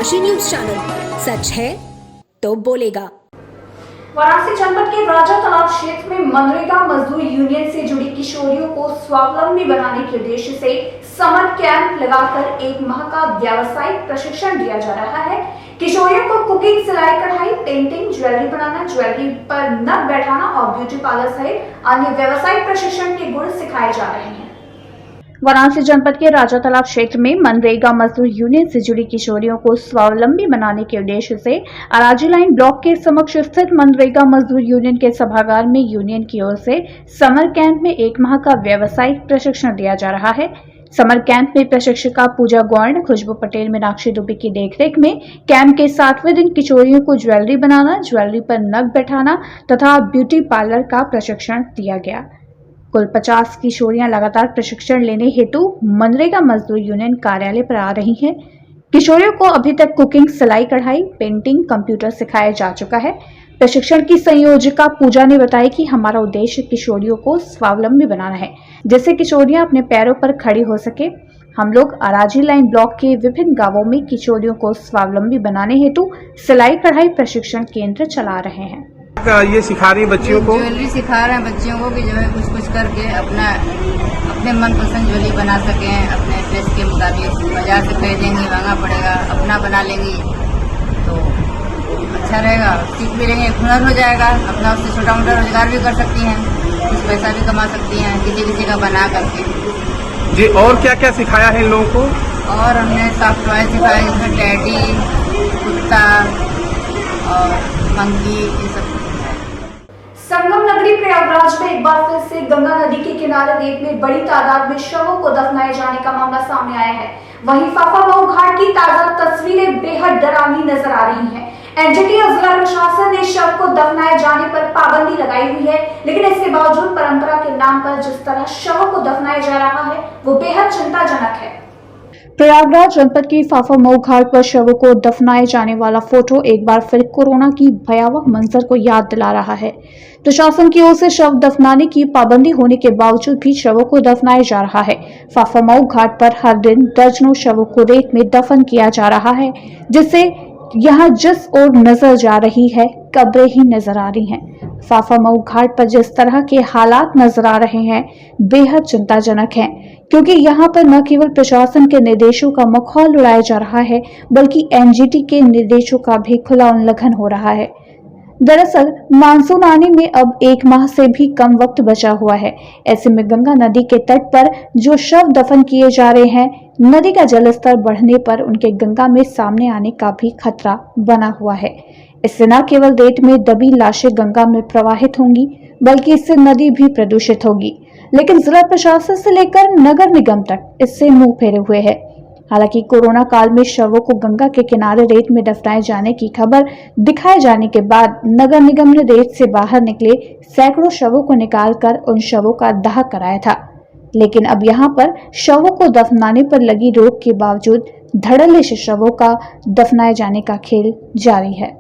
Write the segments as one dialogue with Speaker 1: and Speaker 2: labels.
Speaker 1: राशि news channel, सच है तो बोलेगा।
Speaker 2: वाराणसी जनपद के राजा तालाब क्षेत्र में मनरेगा मजदूर यूनियन से जुड़ी किशोरियों को स्वावलंबी बनाने के उद्देश्य से समर कैंप लगाकर 1 माह का व्यावसायिक प्रशिक्षण दिया जा रहा है। किशोरियों को कुकिंग, सिलाई कढ़ाई, पेंटिंग, ज्वेलरी बनाना, ज्वेलरी पर नग बैठाना और ब्यूटी पार्लर सहित अन्य व्यावसायिक प्रशिक्षण के गुण सिखाए जा रहे हैं। वाराणसी जनपद के राजा तालाब क्षेत्र में मनरेगा मजदूर यूनियन से जुड़ी किशोरियों को स्वावलंबी बनाने के उद्देश्य से अराजी लाइन ब्लॉक के समक्ष स्थित मनरेगा मजदूर यूनियन के सभागार में यूनियन की ओर से समर कैंप में 1 माह का व्यावसायिक प्रशिक्षण दिया जा रहा है। समर कैंप में प्रशिक्षिका पूजा गौड़, खुशबू पटेल, मीनाक्षी दुबे की देखरेख में कैंप के 7वें दिन किशोरियों को ज्वेलरी बनाना, ज्वेलरी पर नग बैठाना तथा ब्यूटी पार्लर का प्रशिक्षण दिया गया। कुल 50 किशोरियां लगातार प्रशिक्षण लेने हेतु मनरेगा मजदूर यूनियन कार्यालय पर आ रही हैं। किशोरियों को अभी तक कुकिंग, सिलाई कढ़ाई, पेंटिंग, कंप्यूटर सिखाया जा चुका है। प्रशिक्षण की संयोजिका पूजा ने बताया कि हमारा उद्देश्य किशोरियों को स्वावलंबी बनाना है, जिससे किशोरियां अपने पैरों पर खड़ी हो सके। हम लोग अराजी लाइन ब्लॉक के विभिन्न गांवों में किशोरियों को स्वावलंबी बनाने हेतु सिलाई कढ़ाई प्रशिक्षण केंद्र चला रहे हैं।
Speaker 3: ये सिखा रही बच्चियों को,
Speaker 4: ज्वेलरी सिखा रहे हैं बच्चियों को कि जो है कुछ करके अपने मनपसंद ज्वेलरी बना सकें। अपने ड्रेस के मुताबिक बाजार से खरीदेंगी महंगा पड़ेगा, अपना बना लेंगी तो अच्छा रहेगा, सीख भी लेंगे, हुनर हो जाएगा। अपना उससे छोटा मोटा रोजगार भी कर सकती हैं, कुछ पैसा भी कमा सकती हैं किसी का बना करके।
Speaker 3: जी, और क्या क्या सिखाया है इन लोगों को?
Speaker 4: और हमने सॉफ्ट टॉय सिखाया जिसमें टैडी, कुत्ता और मंकी, ये सब।
Speaker 2: संगम नगरी प्रयागराज में एक बार फिर से गंगा नदी के किनारे रेत में बड़ी तादाद में शवों को दफनाए जाने का मामला सामने आया है। वहीं फाफामऊ घाट की ताजा तस्वीरें बेहद डरावनी नजर आ रही हैं। एनजीटी और जिला प्रशासन ने शव को दफनाए जाने पर पाबंदी लगाई हुई है, लेकिन इसके बावजूद परंपरा के नाम पर जिस तरह शवों को दफनाया जा रहा है वो बेहद चिंताजनक है। प्रयागराज जनपद की फाफामऊ घाट पर शवों को दफनाए जाने वाला फोटो एक बार फिर कोरोना की भयावह मंजर को याद दिला रहा है। प्रशासन की ओर से शव दफनाने की पाबंदी होने के बावजूद भी शवों को दफनाया जा रहा है। फाफामऊ घाट पर हर दिन दर्जनों शवों को रेत में दफन किया जा रहा है, जिससे यहाँ जिस ओर नजर जा रही है कब्रें ही नजर आ रही हैं। फाफामऊ घाट पर जिस तरह के हालात नजर आ रहे हैं बेहद चिंताजनक हैं, क्योंकि यहाँ पर न केवल प्रशासन के निर्देशों का मखौल उड़ाया जा रहा है बल्कि एनजीटी के निर्देशों का भी खुला उल्लंघन हो रहा है। दरअसल मानसून आने में अब 1 माह से भी कम वक्त बचा हुआ है। ऐसे में गंगा नदी के तट पर जो शव दफन किए जा रहे हैं, नदी का जलस्तर बढ़ने पर उनके गंगा में सामने आने का भी खतरा बना हुआ है। इससे न केवल रेत में दबी लाशें गंगा में प्रवाहित होंगी बल्कि इससे नदी भी प्रदूषित होगी। लेकिन जिला प्रशासन से लेकर नगर निगम तक इससे मुंह फेरे हुए है। हालांकि कोरोना काल में शवों को गंगा के किनारे रेत में दफनाए जाने की खबर दिखाए जाने के बाद नगर निगम ने रेत से बाहर निकले सैकड़ों शवों को निकालकर उन शवों का दाह कराया था। लेकिन अब यहाँ पर शवों को दफनाने पर लगी रोक के बावजूद धड़ल्ले से शवों का दफनाए जाने का खेल जारी है।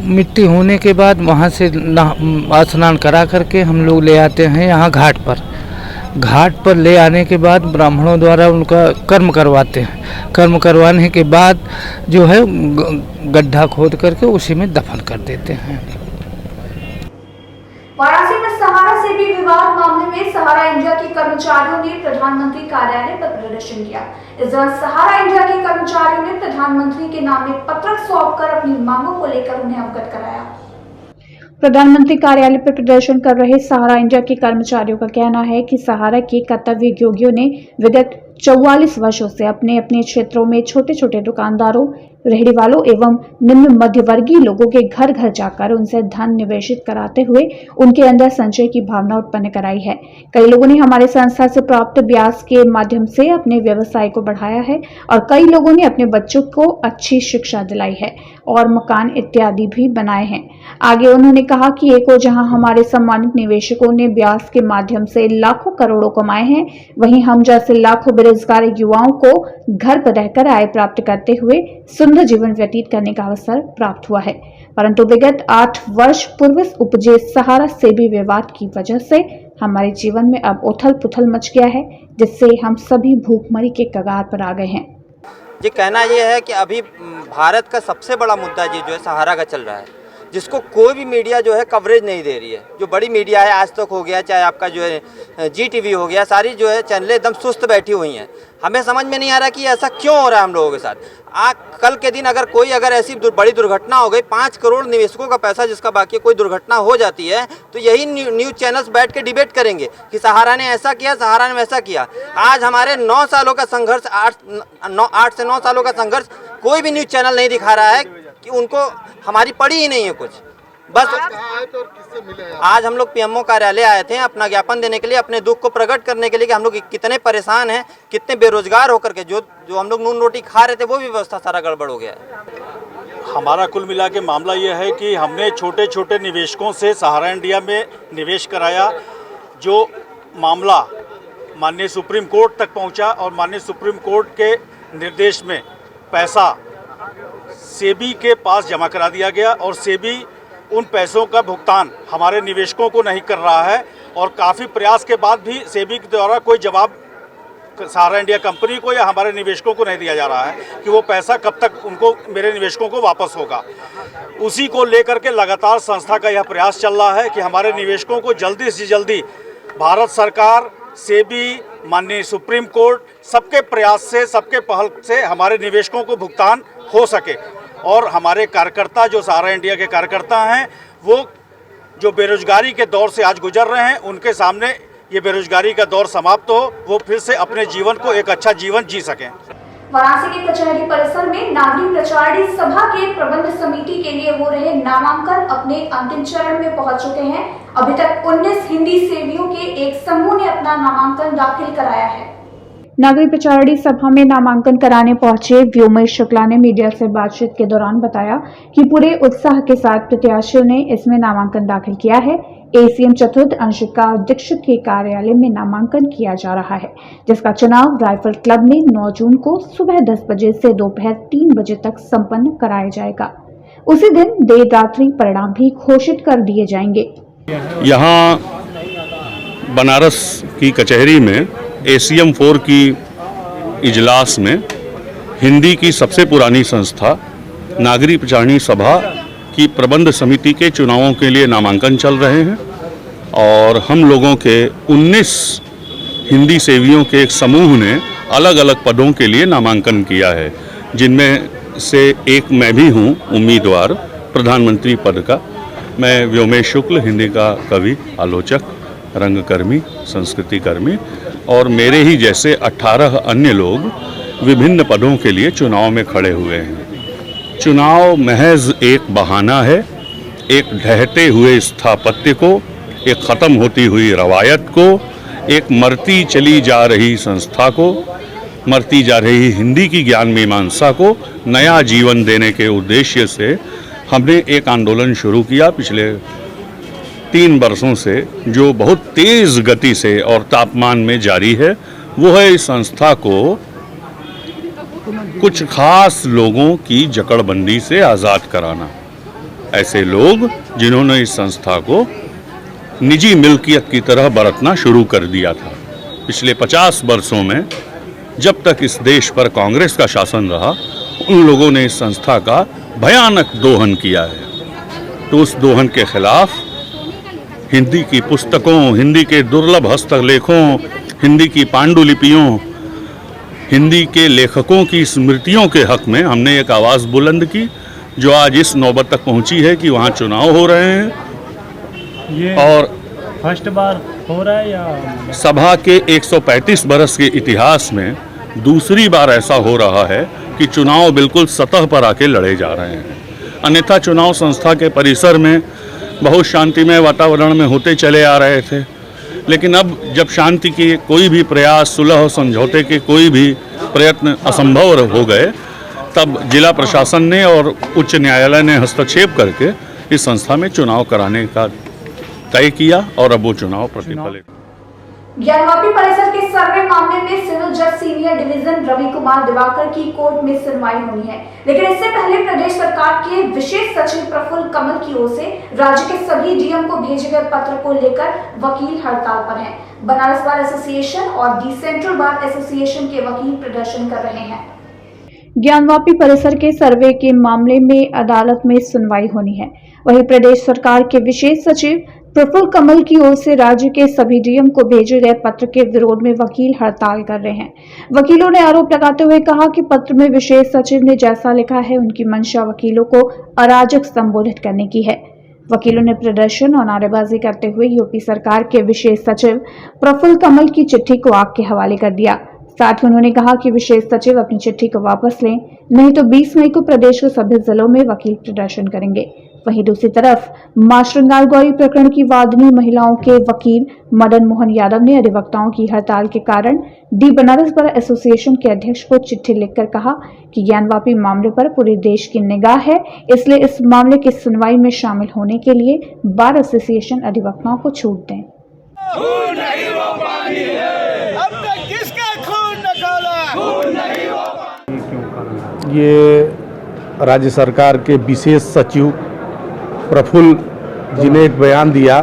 Speaker 5: मिट्टी होने के बाद वहाँ से स्नान करा करके हम लोग ले आते हैं यहाँ घाट पर ले आने के बाद ब्राह्मणों द्वारा उनका कर्म करवाते हैं। कर्म करवाने के बाद जो है गड्ढा खोद करके उसी में दफन कर देते हैं।
Speaker 2: वाराणसी में सहारा से भी विवाद मामले में सहारा इंडिया के कर्मचारियों ने प्रधानमंत्री कार्यालय पर प्रदर्शन किया। इस दौरान सहारा इंडिया के कर्मचारियों ने प्रधानमंत्री के नाम में पत्रक सौंपकर अपनी मांगों को लेकर उन्हें अवगत कराया। प्रधानमंत्री कार्यालय पर प्रदर्शन कर रहे सहारा इंडिया के कर्मचारियों का कहना है कि सहारा के कर्तव्य योगियों ने विगत 44 वर्षों से अपने अपने क्षेत्रों में छोटे छोटे दुकानदारों, रेहड़ी वालों एवं निम्न मध्यवर्गीय लोगों के घर घर जाकर उनसे धन निवेशित कराते हुए उनके अंदर संचय की भावना उत्पन्न कराई है। कई लोगों ने हमारे संस्था से प्राप्त ब्याज के माध्यम से अपने व्यवसाय को बढ़ाया है और कई लोगों ने अपने बच्चों को अच्छी शिक्षा दिलाई है और मकान इत्यादि भी बनाए हैं। आगे उन्होंने कहा कि एक और जहां हमारे सम्मानित निवेशकों ने ब्याज के माध्यम से लाखों करोड़ों कमाए हैं, वहीं हम जैसे लाखों बेरोजगार युवाओं को घर पर रहकर आय प्राप्त करते हुए सुंदर जीवन व्यतीत करने का अवसर प्राप्त हुआ है। परंतु विगत 8 वर्ष पूर्व उपजे सहारा सेबी विवाद की वजह से हमारे जीवन में अब उथल पुथल मच गया है, जिससे हम सभी भूखमरी के कगार पर आ गए हैं।
Speaker 6: जी कहना ये है कि अभी भारत का सबसे बड़ा मुद्दा जी जो है सहारा का चल रहा है, जिसको कोई भी मीडिया जो है कवरेज नहीं दे रही है। जो बड़ी मीडिया है, आज तक हो गया, चाहे आपका जो है GTV हो गया, सारी जो है चैनलें एकदम सुस्त बैठी हुई हैं। हमें समझ में नहीं आ रहा कि ऐसा क्यों हो रहा है हम लोगों के साथ। कल के दिन अगर ऐसी बड़ी दुर्घटना हो गई, 5 करोड़ निवेशकों का पैसा जिसका बाकी कोई दुर्घटना हो जाती है, तो यही न्यूज़ चैनल्स बैठ के डिबेट करेंगे कि सहारा ने ऐसा किया, सहारा ने वैसा किया। आज हमारे 9 सालों का संघर्ष, 8 से 9 सालों का संघर्ष कोई भी न्यूज़ चैनल नहीं दिखा रहा है कि उनको हमारी पड़ी ही नहीं है कुछ। बस आज हम लोग PMO कार्यालय आए थे अपना ज्ञापन देने के लिए, अपने दुख को प्रकट करने के लिए कि हम लोग कितने परेशान हैं, कितने बेरोजगार होकर के जो हम लोग नून रोटी खा रहे थे वो भी व्यवस्था सारा गड़बड़ हो गया है।
Speaker 7: हमारा कुल मिला के मामला ये है कि हमने छोटे छोटे निवेशकों से सहारा इंडिया में निवेश कराया। जो मामला माननीय सुप्रीम कोर्ट तक पहुंचा और माननीय सुप्रीम कोर्ट के निर्देश में पैसा सेबी के पास जमा करा दिया गया और सेबी उन पैसों का भुगतान हमारे निवेशकों को नहीं कर रहा है। और काफ़ी प्रयास के बाद भी सेबी के द्वारा कोई जवाब सहारा इंडिया कंपनी को या हमारे निवेशकों को नहीं दिया जा रहा है कि वो पैसा कब तक उनको, मेरे निवेशकों को वापस होगा। उसी को लेकर के लगातार संस्था का यह प्रयास चल रहा है कि हमारे निवेशकों को जल्दी से जल्दी भारत सरकार, सेबी, माननीय सुप्रीम कोर्ट, सबके प्रयास से, सबके पहल से हमारे निवेशकों को भुगतान हो सके। और हमारे कार्यकर्ता, जो सहारा इंडिया के कार्यकर्ता हैं, वो जो बेरोजगारी के दौर से आज गुजर रहे हैं, उनके सामने ये बेरोजगारी का दौर समाप्त हो, वो फिर से अपने जीवन को एक अच्छा जीवन जी सकें।
Speaker 2: वाराणसी के कचहरी परिसर में नागरिक प्रचारणी सभा के प्रबंध समिति के लिए हो रहे नामांकन अपने अंतिम चरण में पहुंच चुके हैं। अभी तक 19 हिंदी सेवियों के एक समूह ने अपना नामांकन दाखिल कराया है। नागरिक प्रचारणी सभा में नामांकन कराने पहुंचे व्योमेश शुक्ला ने मीडिया से बातचीत के दौरान बताया कि पूरे उत्साह के साथ प्रत्याशियों ने इसमें नामांकन दाखिल किया है। ACM चतुर्थ अंशिका दीक्षित के कार्यालय में नामांकन किया जा रहा है, जिसका चुनाव राइफल क्लब में 9 जून को सुबह 10 बजे से दोपहर 3 बजे तक संपन्न कराया जाएगा। उसी दिन देर रात्रि परिणाम भी घोषित कर दिए जाएंगे।
Speaker 8: यहाँ बनारस की कचहरी में ACM 4 की इजलास में हिंदी की सबसे पुरानी संस्था नागरिक प्रचारणी सभा की प्रबंध समिति के चुनावों के लिए नामांकन चल रहे हैं और हम लोगों के 19 हिंदी सेवियों के एक समूह ने अलग अलग पदों के लिए नामांकन किया है, जिनमें से एक मैं भी हूँ उम्मीदवार प्रधानमंत्री पद का। मैं व्योमेश शुक्ल, हिंदी का कवि, आलोचक, रंगकर्मी, संस्कृति कर्मी, और मेरे ही जैसे 18 अन्य लोग विभिन्न पदों के लिए चुनाव में खड़े हुए हैं। चुनाव महज एक बहाना है, एक ढहते हुए स्थापत्य को, एक ख़त्म होती हुई रवायत को, एक मरती चली जा रही संस्था को, मरती जा रही हिंदी की ज्ञान मीमांसा को नया जीवन देने के उद्देश्य से हमने एक आंदोलन शुरू किया पिछले 3 वर्षों से, जो बहुत तेज़ गति से और तापमान में जारी है। वो है इस संस्था को कुछ खास लोगों की जकड़बंदी से आज़ाद कराना। ऐसे लोग जिन्होंने इस संस्था को निजी मिल्कियत की तरह बरतना शुरू कर दिया था। पिछले 50 वर्षों में जब तक इस देश पर कांग्रेस का शासन रहा, उन लोगों ने इस संस्था का भयानक दोहन किया है। तो उस दोहन के खिलाफ हिंदी की पुस्तकों, हिंदी के दुर्लभ हस्तलेखों, हिंदी की पांडुलिपियों, हिंदी के लेखकों की स्मृतियों के हक में हमने एक आवाज़ बुलंद की, जो आज इस नौबत तक पहुंची है कि वहाँ चुनाव हो रहे हैं।
Speaker 9: ये
Speaker 8: और
Speaker 9: फर्स्ट बार हो रहा है या
Speaker 8: सभा के 135 बरस के इतिहास में दूसरी बार ऐसा हो रहा है कि चुनाव बिल्कुल सतह पर आके लड़े जा रहे हैं। अन्यथा चुनाव संस्था के परिसर में बहुत शांतिमय वातावरण में होते चले आ रहे थे, लेकिन अब जब शांति के कोई भी प्रयास, सुलह और समझौते के कोई भी प्रयत्न असंभव हो गए, तब जिला प्रशासन ने और उच्च न्यायालय ने हस्तक्षेप करके इस संस्था में चुनाव कराने का तय किया और अब वो चुनाव प्रतिफलित।
Speaker 2: ज्ञानवापी परिसर के सर्वे मामले में सिविल जज सीनियर डिवीजन रवि कुमार दिवाकर की कोर्ट में सुनवाई होनी है, लेकिन इससे पहले प्रदेश सरकार के विशेष सचिव प्रफुल्ल कमल की ओर से राज्य के सभी डीएम को भेजे गए पत्र को लेकर वकील हड़ताल पर हैं। बनारस बार एसोसिएशन और दी सेंट्रल बार एसोसिएशन के वकील प्रदर्शन कर रहे हैं। ज्ञानवापी परिसर के सर्वे के मामले में अदालत में सुनवाई होनी है। वहीं प्रदेश सरकार के विशेष सचिव प्रफुल्ल कमल की ओर से राज्य के सभी डीएम को भेजे गए पत्र के विरोध में वकील हड़ताल कर रहे हैं। वकीलों ने आरोप लगाते हुए कहा कि पत्र में विशेष सचिव ने जैसा लिखा है उनकी मंशा वकीलों को अराजक संबोधित करने की है। वकीलों ने प्रदर्शन और नारेबाजी करते हुए यूपी सरकार के विशेष सचिव प्रफुल्ल कमल की चिट्ठी को आग के हवाले कर दिया। साथ ही उन्होंने कहा कि विशेष सचिव अपनी चिट्ठी को वापस लें, नहीं तो 20 मई को प्रदेश के सभी जिलों में वकील प्रदर्शन करेंगे। वहीं दूसरी तरफ मां श्रृंगार गौरी प्रकरण की वादिनी महिलाओं के वकील मदन मोहन यादव ने अधिवक्ताओं की हड़ताल के कारण दी बनारस बार एसोसिएशन के अध्यक्ष को चिट्ठी लिखकर कहा कि ज्ञानवापी मामले पर पूरे देश की निगाह है, इसलिए इस मामले की सुनवाई में शामिल होने के लिए बार एसोसिएशन अधिवक्ताओं को छूट दें।
Speaker 10: ये राज्य सरकार के विशेष सचिव प्रफुल्ल जी ने एक बयान दिया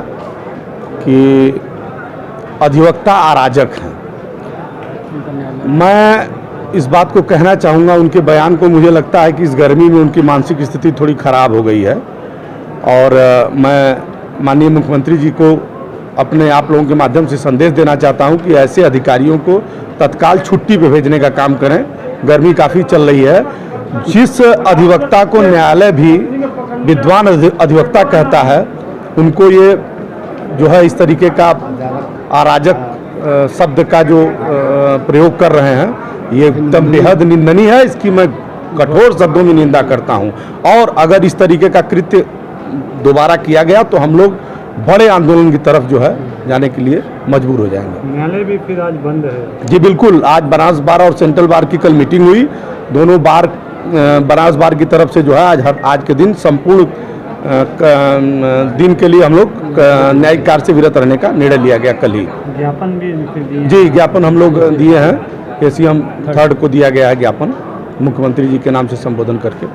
Speaker 10: कि अधिवक्ता अराजक हैं। मैं इस बात को कहना चाहूँगा, उनके बयान को मुझे लगता है कि इस गर्मी में उनकी मानसिक स्थिति थोड़ी खराब हो गई है और मैं माननीय मुख्यमंत्री जी को अपने आप लोगों के माध्यम से संदेश देना चाहता हूं कि ऐसे अधिकारियों को तत्काल छुट्टी पे भेजने का काम करें। गर्मी काफ़ी चल रही है। जिस अधिवक्ता को न्यायालय भी विद्वान अधिवक्ता कहता है, उनको ये जो है इस तरीके का अराजक शब्द का जो प्रयोग कर रहे हैं, ये एकदम बेहद निंदनीय है। इसकी मैं कठोर शब्दों में निंदा करता हूं और अगर इस तरीके का कृत्य दोबारा किया गया तो हम लोग बड़े आंदोलन की तरफ जो है जाने के लिए मजबूर हो जाएंगे।
Speaker 9: न्यायालय भी फिर आज बंद है? जी
Speaker 10: बिल्कुल, आज बनारस बार और सेंट्रल बार की कल मीटिंग हुई। दोनों बार बनारस बार की तरफ से जो है आज के दिन संपूर्ण दिन के लिए हम लोग न्यायिक कार्य से विरत रहने का निर्णय लिया गया। कल ही
Speaker 9: ज्ञापन भी दिए?
Speaker 10: जी, ज्ञापन हम लोग दिए हैं। एसीएम 3 को दिया गया है ज्ञापन, मुख्यमंत्री जी के नाम से संबोधन करके।